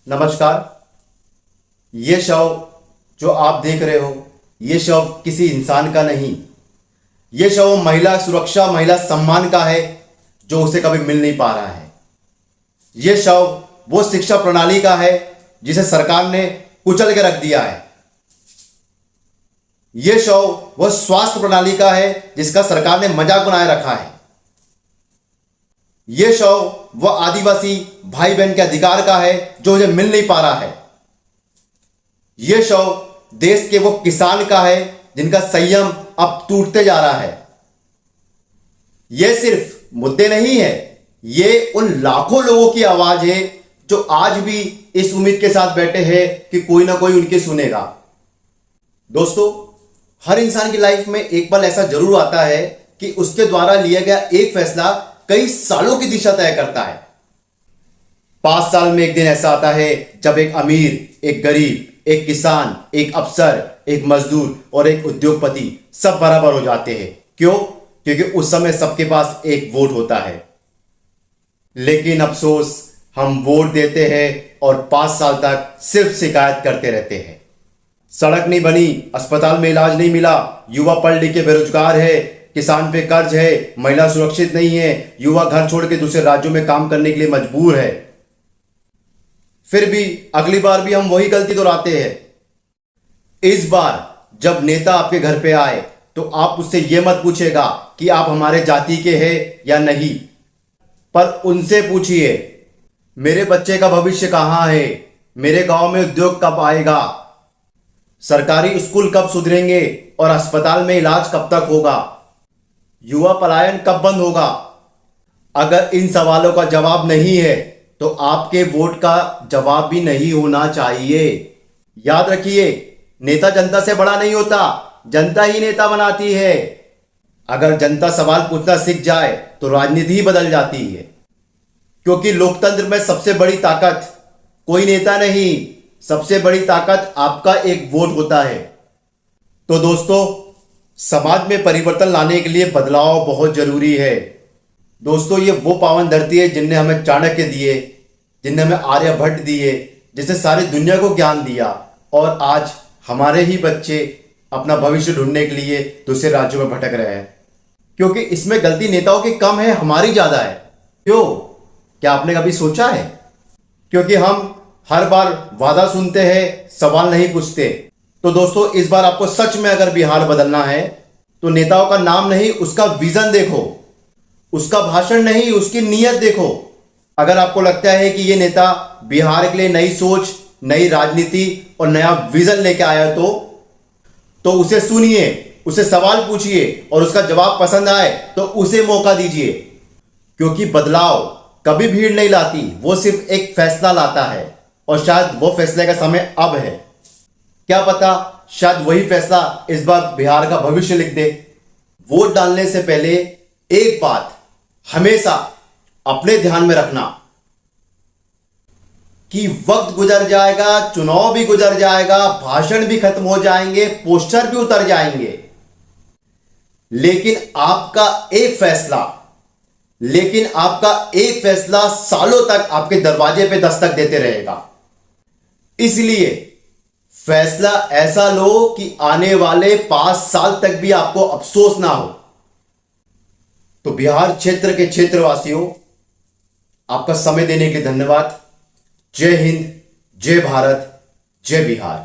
नमस्कार। ये शव जो आप देख रहे हो, ये शव किसी इंसान का नहीं। ये शव महिला सुरक्षा, महिला सम्मान का है जो उसे कभी मिल नहीं पा रहा है। ये शव वो शिक्षा प्रणाली का है जिसे सरकार ने कुचल के रख दिया है। ये शव वो स्वास्थ्य प्रणाली का है जिसका सरकार ने मजाक बनाए रखा है। ये शव वह आदिवासी भाई बहन के अधिकार का है जो उन्हें मिल नहीं पा रहा है। यह शव देश के वो किसान का है जिनका संयम अब टूटते जा रहा है। यह सिर्फ मुद्दे नहीं है, ये उन लाखों लोगों की आवाज है जो आज भी इस उम्मीद के साथ बैठे हैं कि कोई ना कोई उनकी सुनेगा। दोस्तों, हर इंसान की लाइफ में एक पल ऐसा जरूर आता है कि उसके द्वारा लिया गया एक फैसला कई सालों की दिशा तय करता है। 5 साल में एक दिन ऐसा आता है जब एक अमीर, एक गरीब, एक किसान, एक अफसर, एक मजदूर और एक उद्योगपति सब बराबर हो जाते हैं। क्यों? क्योंकि उस समय सबके पास एक वोट होता है। लेकिन अफसोस, हम वोट देते हैं और 5 साल तक सिर्फ शिकायत करते रहते हैं। सड़क नहीं बनी, अस्पताल में इलाज नहीं मिला, युवा पढ़ लिख के बेरोजगार है, किसान पे कर्ज है, महिला सुरक्षित नहीं है, युवा घर छोड़ के दूसरे राज्यों में काम करने के लिए मजबूर है। फिर भी अगली बार भी हम वही गलती दोहराते हैं। इस बार जब नेता आपके घर पे आए तो आप उससे यह मत पूछेगा कि आप हमारे जाति के हैं या नहीं, पर उनसे पूछिए मेरे बच्चे का भविष्य कहां है, मेरे गांव में उद्योग कब आएगा, सरकारी स्कूल कब सुधरेंगे और अस्पताल में इलाज कब तक होगा, युवा पलायन कब बंद होगा। अगर इन सवालों का जवाब नहीं है तो आपके वोट का जवाब भी नहीं होना चाहिए। याद रखिए, नेता जनता से बड़ा नहीं होता, जनता ही नेता बनाती है। अगर जनता सवाल पूछना सीख जाए तो राजनीति ही बदल जाती है। क्योंकि लोकतंत्र में सबसे बड़ी ताकत कोई नेता नहीं, सबसे बड़ी ताकत आपका एक वोट होता है। तो दोस्तों, समाज में परिवर्तन लाने के लिए बदलाव बहुत जरूरी है। दोस्तों, ये वो पावन धरती है जिनने हमें चाणक्य दिए, जिनने हमें आर्यभट्ट दिए, जिसने सारी दुनिया को ज्ञान दिया, और आज हमारे ही बच्चे अपना भविष्य ढूंढने के लिए दूसरे राज्यों में भटक रहे हैं। क्योंकि इसमें गलती नेताओं की कम है, हमारी ज्यादा है। क्यों? क्या आपने कभी सोचा है? क्योंकि हम हर बार वादा सुनते हैं, सवाल नहीं पूछते। तो दोस्तों, इस बार आपको सच में अगर बिहार बदलना है तो नेताओं का नाम नहीं, उसका विजन देखो, उसका भाषण नहीं, उसकी नीयत देखो। अगर आपको लगता है कि ये नेता बिहार के लिए नई सोच, नई राजनीति और नया विजन लेके आया तो उसे सुनिए, उसे सवाल पूछिए और उसका जवाब पसंद आए तो उसे मौका दीजिए। क्योंकि बदलाव कभी भीड़ नहीं लाती, वो सिर्फ एक फैसला लाता है, और शायद वो फैसले का समय अब है। क्या पता शायद वही फैसला इस बार बिहार का भविष्य लिख दे। वोट डालने से पहले एक बात हमेशा अपने ध्यान में रखना कि वक्त गुजर जाएगा, चुनाव भी गुजर जाएगा, भाषण भी खत्म हो जाएंगे, पोस्टर भी उतर जाएंगे, लेकिन आपका एक फैसला सालों तक आपके दरवाजे पे दस्तक देते रहेगा। इसलिए फैसला ऐसा लो कि आने वाले 5 साल तक भी आपको अफसोस ना हो। तो बिहार क्षेत्र के क्षेत्रवासियों, आपका समय देने के लिए धन्यवाद। जय हिंद, जय भारत, जय बिहार।